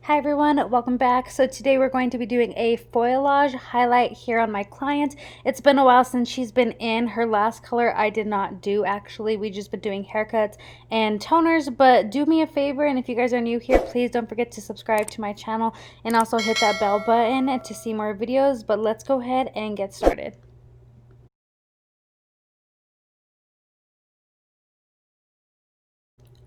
Hi everyone, welcome back. So today we're going to be doing a foilage highlight here on my client. It's been a while since she's been in. Her last color I did not do actually. We just been doing haircuts and toners, but do me a favor, and if you guys are new here, please don't forget to subscribe to my channel and also hit that bell button to see more videos. But let's go ahead and get started.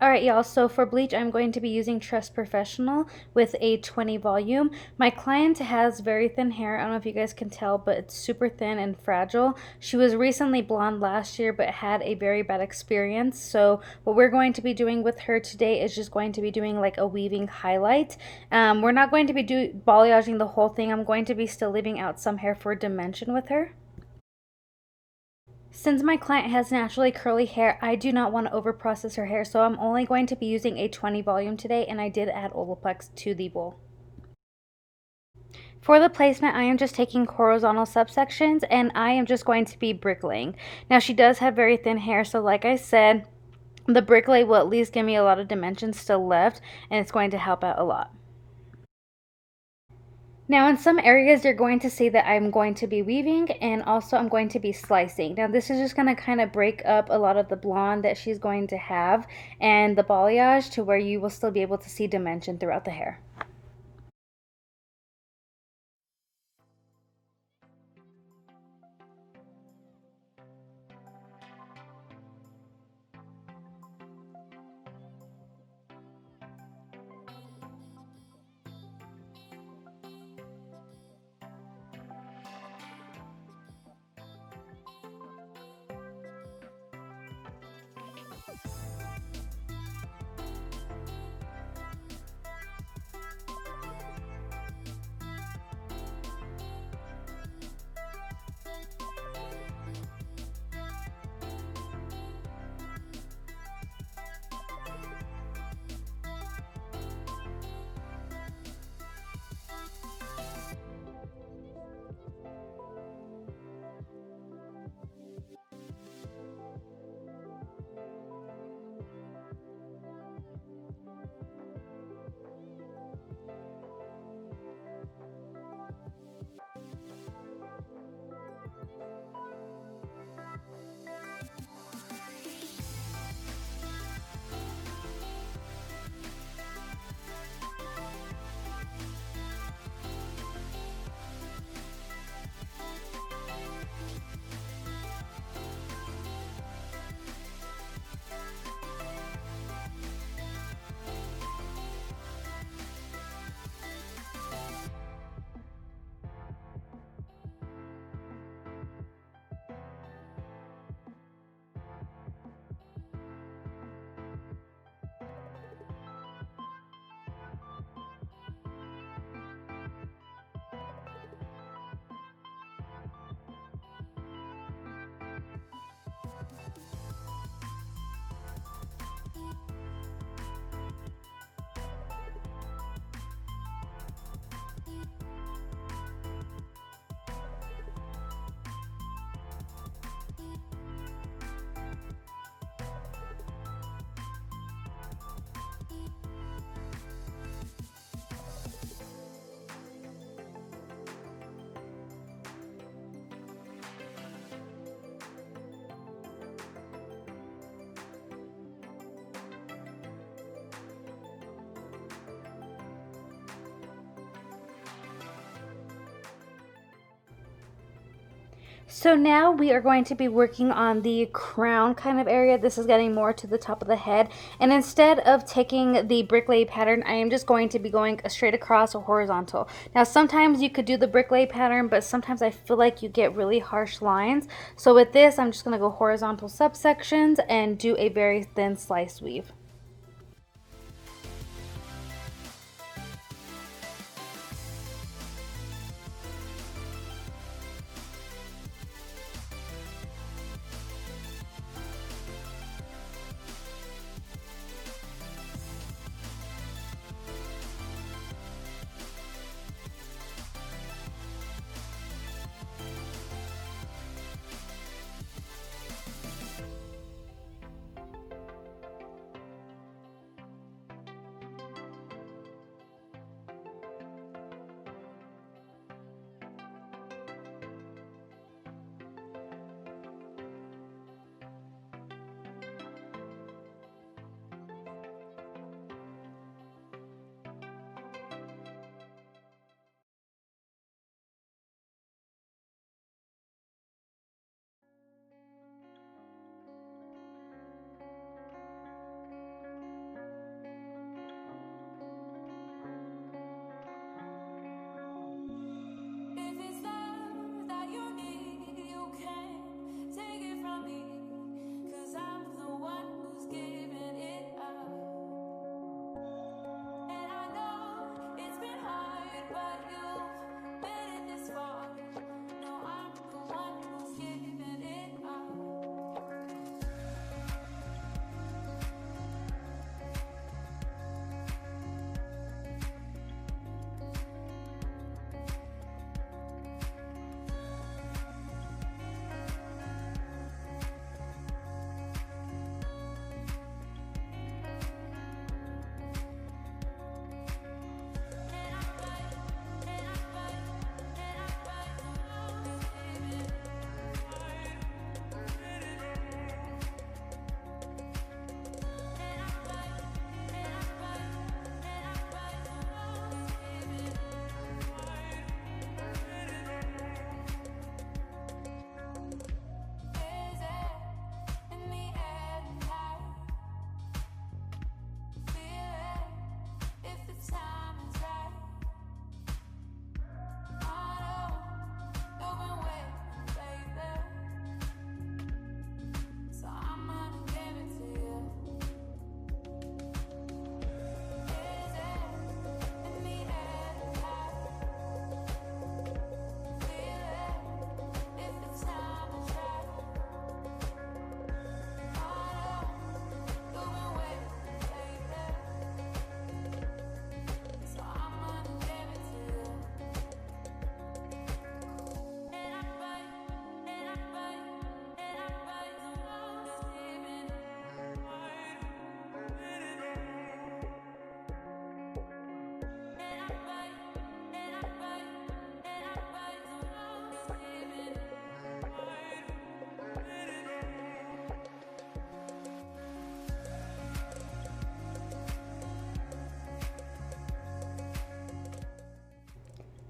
Alright y'all, so for bleach I'm going to be using Truss Professional with a 20 volume. My client has very thin hair. I don't know if you guys can tell, but it's super thin and fragile. She was recently blonde last year but had a very bad experience. So what we're going to be doing with her today is just going to be doing like a weaving highlight. We're not going to be balayaging the whole thing. I'm going to be still leaving out some hair for dimension with her. Since my client has naturally curly hair, I do not want to over process her hair, so I'm only going to be using a 20 volume today, and I did add Olaplex to the bowl. For the placement, I am just taking horizontal subsections, and I am just going to be bricklaying. Now, she does have very thin hair, so like I said, the bricklay will at least give me a lot of dimensions still left, and it's going to help out a lot. Now in some areas you're going to see that I'm going to be weaving, and also I'm going to be slicing. Now this is just going to kind of break up a lot of the blonde that she's going to have and the balayage to where you will still be able to see dimension throughout the hair. So now we are going to be working on the crown kind of area. This is getting more to the top of the head. And instead of taking the bricklay pattern, I am just going to be going straight across or horizontal. Now sometimes you could do the bricklay pattern, but sometimes I feel like you get really harsh lines. So with this, I'm just going to go horizontal subsections and do a very thin slice weave.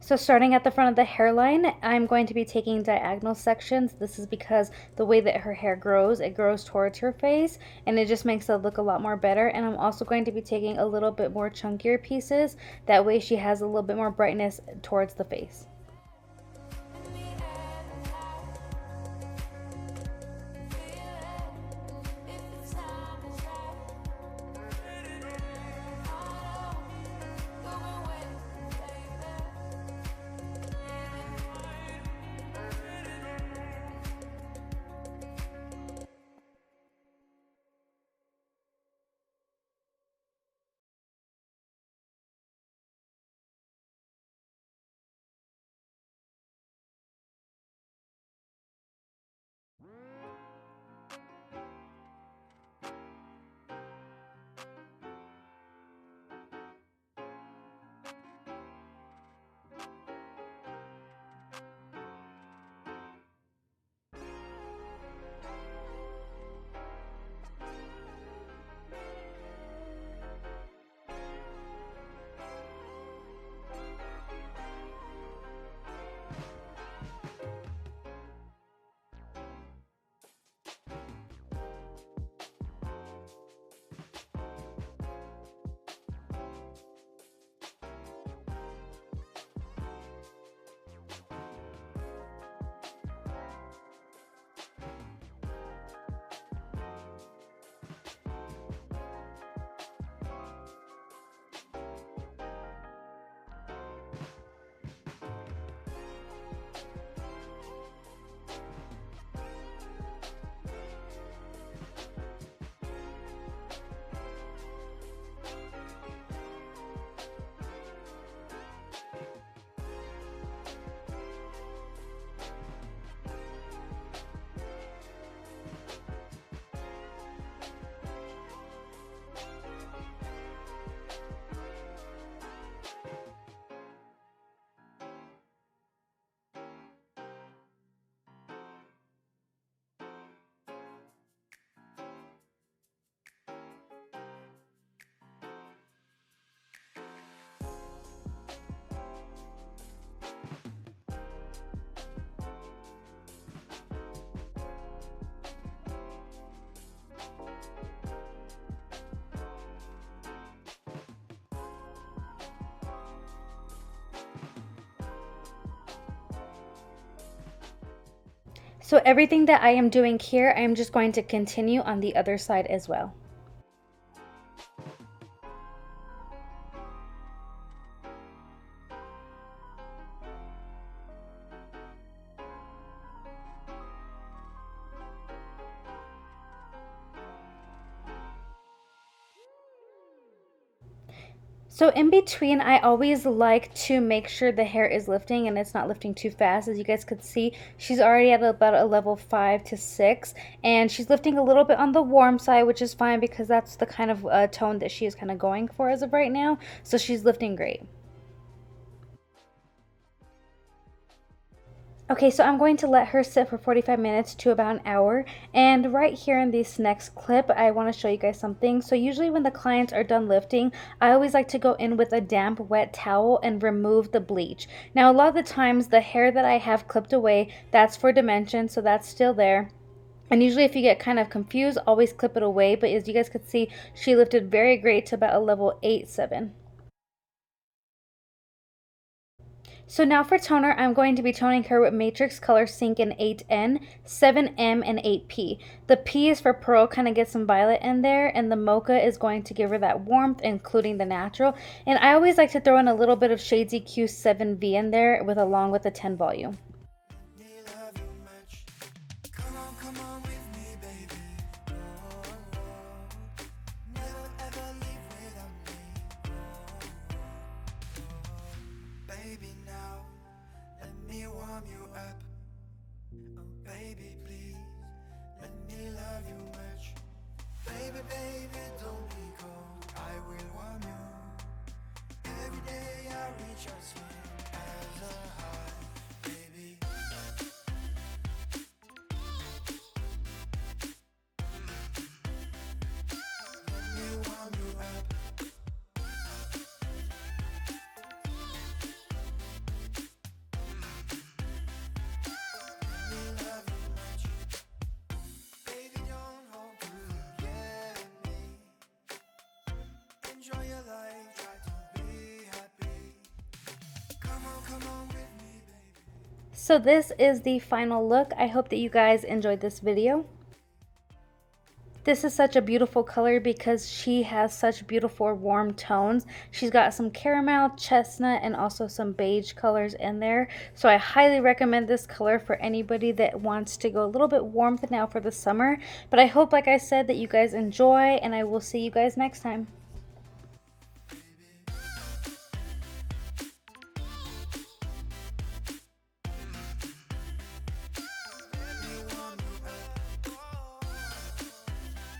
So starting at the front of the hairline, I'm going to be taking diagonal sections. This is because the way that her hair grows, it grows towards her face, and it just makes it look a lot more better. And I'm also going to be taking a little bit more chunkier pieces. That way she has a little bit more brightness towards the face. So everything that I am doing here, I'm just going to continue on the other side as well. So in between, I always like to make sure the hair is lifting and it's not lifting too fast. As you guys could see, she's already at about a level 5 to 6, and she's lifting a little bit on the warm side, which is fine because that's the kind of tone that she is kind of going for as of right now. So she's lifting great. Okay, so I'm going to let her sit for 45 minutes to about an hour. And right here in this next clip, I want to show you guys something. So usually when the clients are done lifting, I always like to go in with a damp, wet towel and remove the bleach. Now, a lot of the times, the hair that I have clipped away, that's for dimension, so that's still there. And usually if you get kind of confused, always clip it away. But as you guys could see, she lifted very great to about a level 8-7. So now for toner, I'm going to be toning her with Matrix Color Sync in 8N, 7M, and 8P. The P is for pearl, kind of get some violet in there, and the mocha is going to give her that warmth, including the natural. And I always like to throw in a little bit of Shades EQ 7V in there along with the 10 volume. So this is the final look. I hope that you guys enjoyed this video. This is such a beautiful color because she has such beautiful warm tones. She's got some caramel, chestnut, and also some beige colors in there. So I highly recommend this color for anybody that wants to go a little bit warm now for the summer. But I hope, like I said, that you guys enjoy, and I will see you guys next time.